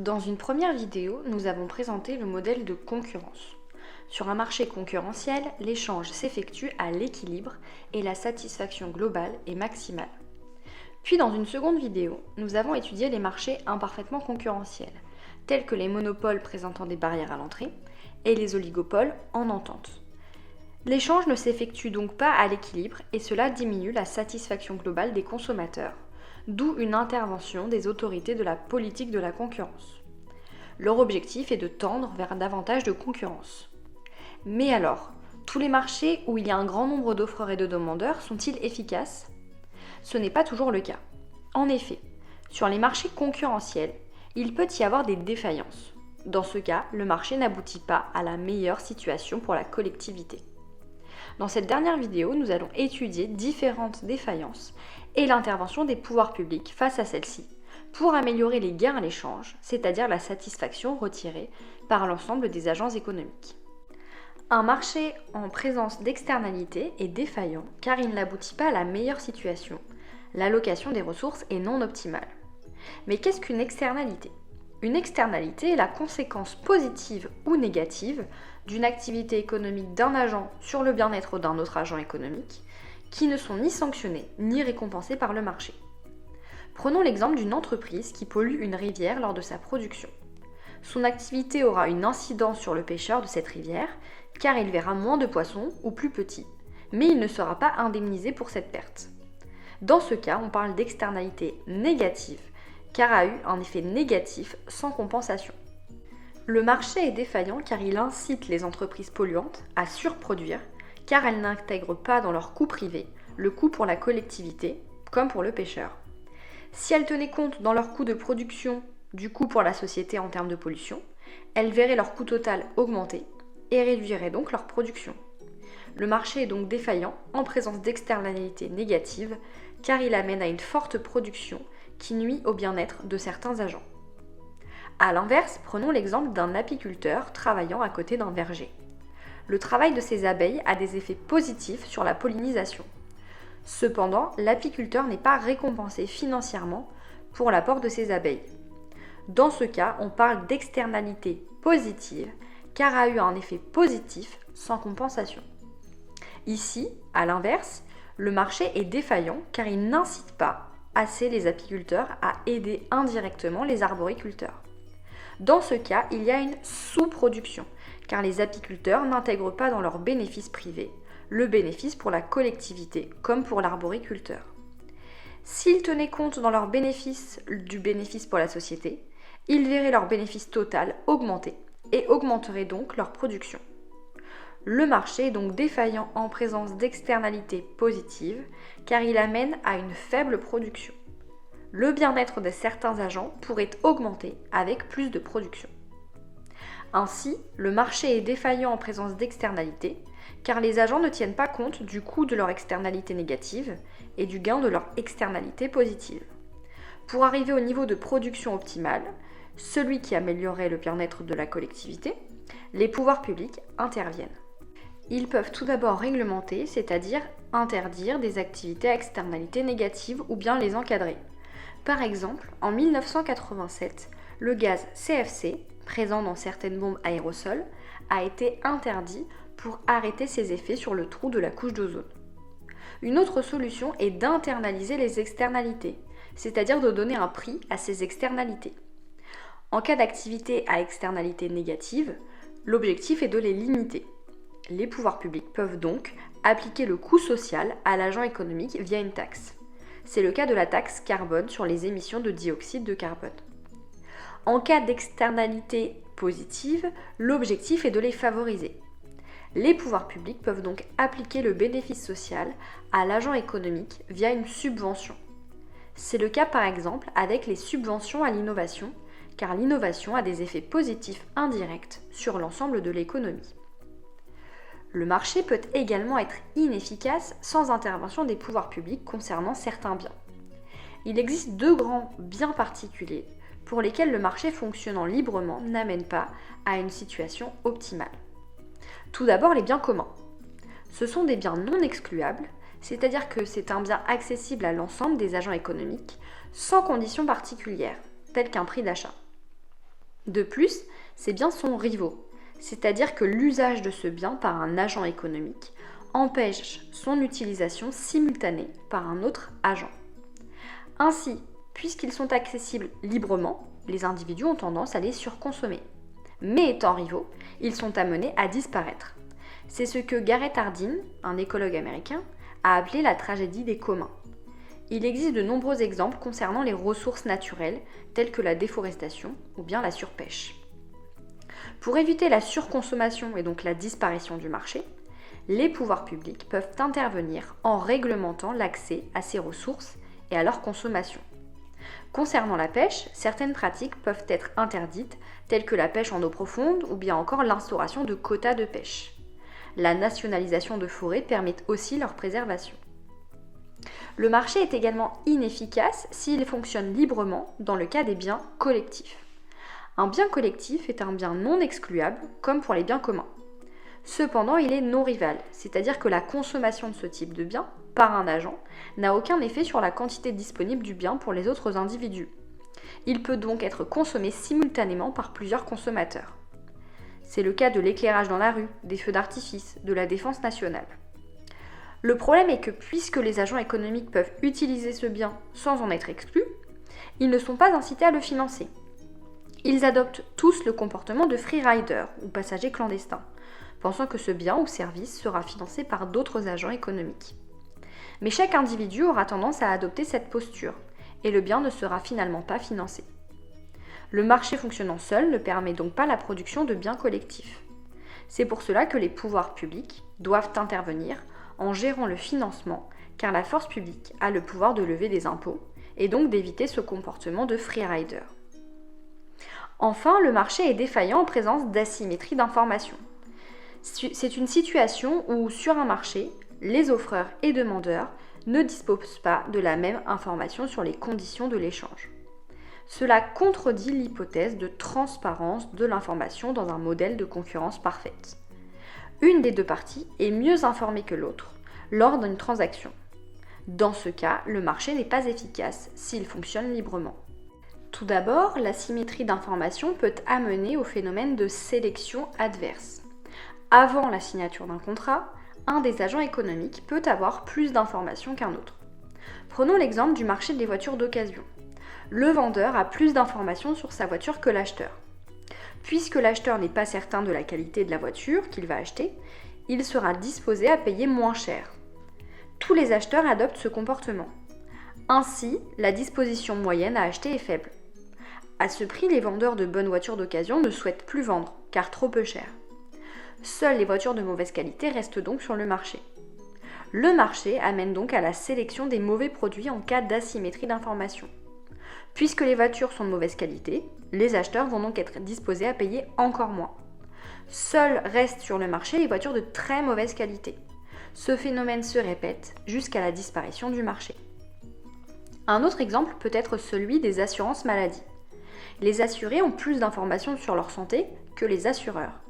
Dans une première vidéo, nous avons présenté le modèle de concurrence. Sur un marché concurrentiel, l'échange s'effectue à l'équilibre et la satisfaction globale est maximale. Puis dans une seconde vidéo, nous avons étudié les marchés imparfaitement concurrentiels, tels que les monopoles présentant des barrières à l'entrée et les oligopoles en entente. L'échange ne s'effectue donc pas à l'équilibre et cela diminue la satisfaction globale des consommateurs, d'où une intervention des autorités de la politique de la concurrence. Leur objectif est de tendre vers davantage de concurrence. Mais alors, tous les marchés où il y a un grand nombre d'offreurs et de demandeurs sont-ils efficaces ? Ce n'est pas toujours le cas. En effet, sur les marchés concurrentiels, il peut y avoir des défaillances. Dans ce cas, le marché n'aboutit pas à la meilleure situation pour la collectivité. Dans cette dernière vidéo, nous allons étudier différentes défaillances et l'intervention des pouvoirs publics face à celles-ci pour améliorer les gains à l'échange, c'est-à-dire la satisfaction retirée par l'ensemble des agents économiques. Un marché en présence d'externalités est défaillant car il n'aboutit pas à la meilleure situation. L'allocation des ressources est non optimale. Mais qu'est-ce qu'une externalité ? Une externalité est la conséquence positive ou négative d'une activité économique d'un agent sur le bien-être d'un autre agent économique qui ne sont ni sanctionnés ni récompensés par le marché. Prenons l'exemple d'une entreprise qui pollue une rivière lors de sa production. Son activité aura une incidence sur le pêcheur de cette rivière car il verra moins de poissons ou plus petits, mais il ne sera pas indemnisé pour cette perte. Dans ce cas, on parle d'externalité négative car a eu un effet négatif sans compensation. Le marché est défaillant car il incite les entreprises polluantes à surproduire car elles n'intègrent pas dans leur coût privé le coût pour la collectivité comme pour le pêcheur. Si elles tenaient compte dans leur coût de production du coût pour la société en termes de pollution, elles verraient leur coût total augmenter et réduiraient donc leur production. Le marché est donc défaillant en présence d'externalités négatives car il amène à une forte production qui nuit au bien-être de certains agents. A l'inverse, prenons l'exemple d'un apiculteur travaillant à côté d'un verger. Le travail de ces abeilles a des effets positifs sur la pollinisation. Cependant, l'apiculteur n'est pas récompensé financièrement pour l'apport de ces abeilles. Dans ce cas, on parle d'externalité positive car a eu un effet positif sans compensation. Ici, à l'inverse, le marché est défaillant car il n'incite pas assez les apiculteurs à aider indirectement les arboriculteurs. Dans ce cas, il y a une sous-production, car les apiculteurs n'intègrent pas dans leurs bénéfices privés le bénéfice pour la collectivité, comme pour l'arboriculteur. S'ils tenaient compte dans leur bénéfice du bénéfice pour la société, ils verraient leur bénéfice total augmenter et augmenteraient donc leur production. Le marché est donc défaillant en présence d'externalités positives, car il amène à une faible production. Le bien-être de certains agents pourrait augmenter avec plus de production. Ainsi, le marché est défaillant en présence d'externalités, car les agents ne tiennent pas compte du coût de leur externalité négative et du gain de leur externalité positive. Pour arriver au niveau de production optimale, celui qui améliorerait le bien-être de la collectivité, les pouvoirs publics interviennent. Ils peuvent tout d'abord réglementer, c'est-à-dire interdire des activités à externalités négatives ou bien les encadrer. Par exemple, en 1987, le gaz CFC, présent dans certaines bombes aérosols, a été interdit pour arrêter ses effets sur le trou de la couche d'ozone. Une autre solution est d'internaliser les externalités, c'est-à-dire de donner un prix à ces externalités. En cas d'activité à externalité négative, l'objectif est de les limiter. Les pouvoirs publics peuvent donc appliquer le coût social à l'agent économique via une taxe. C'est le cas de la taxe carbone sur les émissions de dioxyde de carbone. En cas d'externalité positive, l'objectif est de les favoriser. Les pouvoirs publics peuvent donc appliquer le bénéfice social à l'agent économique via une subvention. C'est le cas par exemple avec les subventions à l'innovation, car l'innovation a des effets positifs indirects sur l'ensemble de l'économie. Le marché peut également être inefficace sans intervention des pouvoirs publics concernant certains biens. Il existe deux grands biens particuliers pour lesquels le marché fonctionnant librement n'amène pas à une situation optimale. Tout d'abord, les biens communs. Ce sont des biens non excluables, c'est-à-dire que c'est un bien accessible à l'ensemble des agents économiques sans conditions particulières, telles qu'un prix d'achat. De plus, ces biens sont rivaux, c'est-à-dire que l'usage de ce bien par un agent économique empêche son utilisation simultanée par un autre agent. Ainsi, puisqu'ils sont accessibles librement, les individus ont tendance à les surconsommer. Mais étant rivaux, ils sont amenés à disparaître. C'est ce que Garrett Hardin, un écologue américain, a appelé la tragédie des communs. Il existe de nombreux exemples concernant les ressources naturelles, telles que la déforestation ou bien la surpêche. Pour éviter la surconsommation et donc la disparition du marché, les pouvoirs publics peuvent intervenir en réglementant l'accès à ces ressources et à leur consommation. Concernant la pêche, certaines pratiques peuvent être interdites, telles que la pêche en eau profonde ou bien encore l'instauration de quotas de pêche. La nationalisation de forêts permet aussi leur préservation. Le marché est également inefficace s'il fonctionne librement dans le cas des biens collectifs. Un bien collectif est un bien non excluable, comme pour les biens communs. Cependant, il est non rival, c'est-à-dire que la consommation de ce type de bien par un agent n'a aucun effet sur la quantité disponible du bien pour les autres individus. Il peut donc être consommé simultanément par plusieurs consommateurs. C'est le cas de l'éclairage dans la rue, des feux d'artifice, de la défense nationale. Le problème est que puisque les agents économiques peuvent utiliser ce bien sans en être exclus, ils ne sont pas incités à le financer. Ils adoptent tous le comportement de freerider ou passagers clandestins, pensant que ce bien ou service sera financé par d'autres agents économiques. Mais chaque individu aura tendance à adopter cette posture, et le bien ne sera finalement pas financé. Le marché fonctionnant seul ne permet donc pas la production de biens collectifs. C'est pour cela que les pouvoirs publics doivent intervenir en gérant le financement, car la force publique a le pouvoir de lever des impôts, et donc d'éviter ce comportement de freerider. Enfin, le marché est défaillant en présence d'asymétrie d'information. C'est une situation où, sur un marché, les offreurs et demandeurs ne disposent pas de la même information sur les conditions de l'échange. Cela contredit l'hypothèse de transparence de l'information dans un modèle de concurrence parfaite. Une des deux parties est mieux informée que l'autre lors d'une transaction. Dans ce cas, le marché n'est pas efficace s'il fonctionne librement. Tout d'abord, l'asymétrie d'information peut amener au phénomène de sélection adverse. Avant la signature d'un contrat, un des agents économiques peut avoir plus d'informations qu'un autre. Prenons l'exemple du marché des voitures d'occasion. Le vendeur a plus d'informations sur sa voiture que l'acheteur. Puisque l'acheteur n'est pas certain de la qualité de la voiture qu'il va acheter, il sera disposé à payer moins cher. Tous les acheteurs adoptent ce comportement. Ainsi, la disposition moyenne à acheter est faible. À ce prix, les vendeurs de bonnes voitures d'occasion ne souhaitent plus vendre, car trop peu cher. Seules les voitures de mauvaise qualité restent donc sur le marché. Le marché amène donc à la sélection des mauvais produits en cas d'asymétrie d'information. Puisque les voitures sont de mauvaise qualité, les acheteurs vont donc être disposés à payer encore moins. Seules restent sur le marché les voitures de très mauvaise qualité. Ce phénomène se répète jusqu'à la disparition du marché. Un autre exemple peut être celui des assurances maladie. Les assurés ont plus d'informations sur leur santé que les assureurs.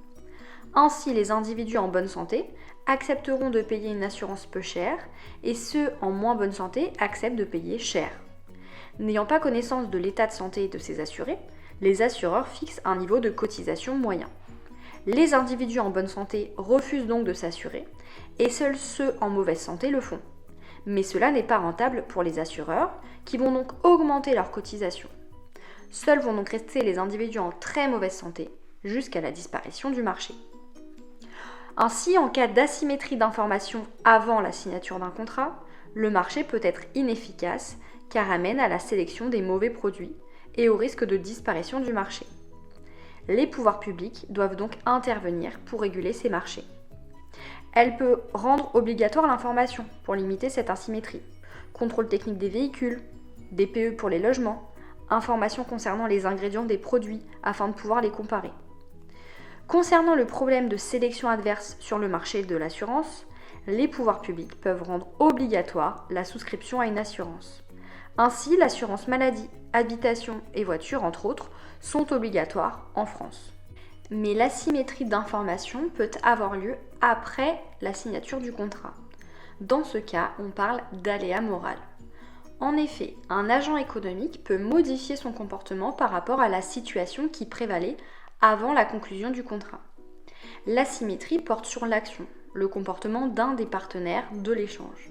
Ainsi, les individus en bonne santé accepteront de payer une assurance peu chère et ceux en moins bonne santé acceptent de payer cher. N'ayant pas connaissance de l'état de santé de ces assurés, les assureurs fixent un niveau de cotisation moyen. Les individus en bonne santé refusent donc de s'assurer et seuls ceux en mauvaise santé le font. Mais cela n'est pas rentable pour les assureurs qui vont donc augmenter leur cotisation. Seuls vont donc rester les individus en très mauvaise santé jusqu'à la disparition du marché. Ainsi, en cas d'asymétrie d'information avant la signature d'un contrat, le marché peut être inefficace car amène à la sélection des mauvais produits et au risque de disparition du marché. Les pouvoirs publics doivent donc intervenir pour réguler ces marchés. Elle peut rendre obligatoire l'information pour limiter cette asymétrie, contrôle technique des véhicules, DPE pour les logements, informations concernant les ingrédients des produits afin de pouvoir les comparer. Concernant le problème de sélection adverse sur le marché de l'assurance, les pouvoirs publics peuvent rendre obligatoire la souscription à une assurance. Ainsi, l'assurance maladie, habitation et voiture, entre autres, sont obligatoires en France. Mais l'asymétrie d'information peut avoir lieu après la signature du contrat. Dans ce cas, on parle d'aléa moral. En effet, un agent économique peut modifier son comportement par rapport à la situation qui prévalait avant la conclusion du contrat. L'asymétrie porte sur l'action, le comportement d'un des partenaires de l'échange.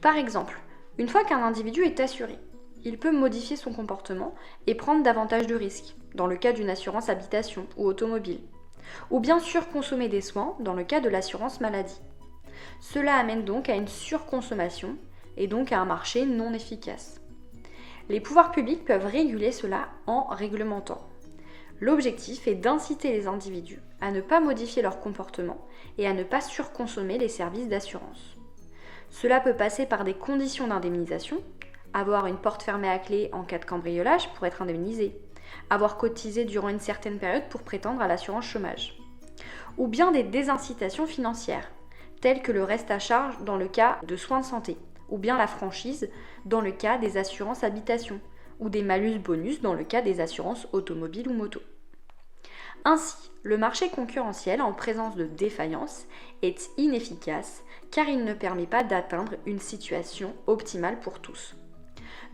Par exemple, une fois qu'un individu est assuré, il peut modifier son comportement et prendre davantage de risques, dans le cas d'une assurance habitation ou automobile, ou bien surconsommer des soins dans le cas de l'assurance maladie. Cela amène donc à une surconsommation et donc à un marché non efficace. Les pouvoirs publics peuvent réguler cela en réglementant. L'objectif est d'inciter les individus à ne pas modifier leur comportement et à ne pas surconsommer les services d'assurance. Cela peut passer par des conditions d'indemnisation, avoir une porte fermée à clé en cas de cambriolage pour être indemnisé, avoir cotisé durant une certaine période pour prétendre à l'assurance chômage, ou bien des désincitations financières, telles que le reste à charge dans le cas de soins de santé, ou bien la franchise dans le cas des assurances habitation, ou des malus-bonus dans le cas des assurances automobiles ou moto. Ainsi, le marché concurrentiel en présence de défaillance est inefficace car il ne permet pas d'atteindre une situation optimale pour tous.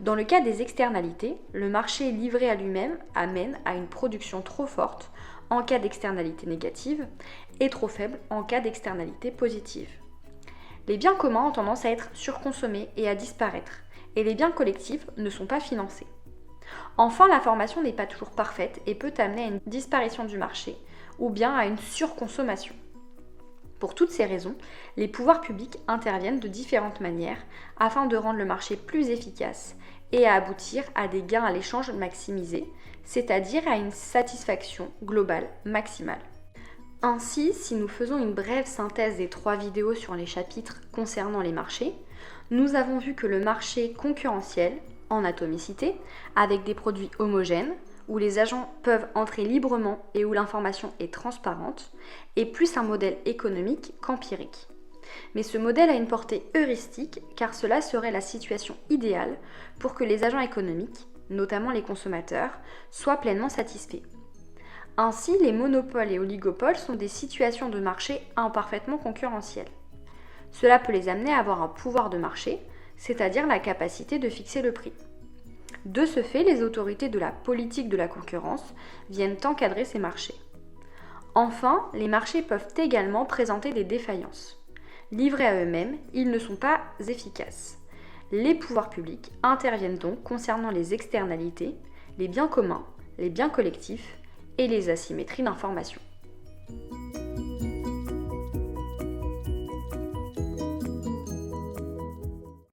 Dans le cas des externalités, le marché livré à lui-même amène à une production trop forte en cas d'externalité négative et trop faible en cas d'externalité positive. Les biens communs ont tendance à être surconsommés et à disparaître, et les biens collectifs ne sont pas financés. Enfin, l'information n'est pas toujours parfaite et peut amener à une disparition du marché ou bien à une surconsommation. Pour toutes ces raisons, les pouvoirs publics interviennent de différentes manières afin de rendre le marché plus efficace et à aboutir à des gains à l'échange maximisés, c'est-à-dire à une satisfaction globale maximale. Ainsi, si nous faisons une brève synthèse des 3 vidéos sur les chapitres concernant les marchés, nous avons vu que le marché concurrentiel, en atomicité, avec des produits homogènes, où les agents peuvent entrer librement et où l'information est transparente, est plus un modèle économique qu'empirique. Mais ce modèle a une portée heuristique car cela serait la situation idéale pour que les agents économiques, notamment les consommateurs, soient pleinement satisfaits. Ainsi, les monopoles et oligopoles sont des situations de marché imparfaitement concurrentielles. Cela peut les amener à avoir un pouvoir de marché, c'est-à-dire la capacité de fixer le prix. De ce fait, les autorités de la politique de la concurrence viennent encadrer ces marchés. Enfin, les marchés peuvent également présenter des défaillances. Livrés à eux-mêmes, ils ne sont pas efficaces. Les pouvoirs publics interviennent donc concernant les externalités, les biens communs, les biens collectifs et les asymétries d'information.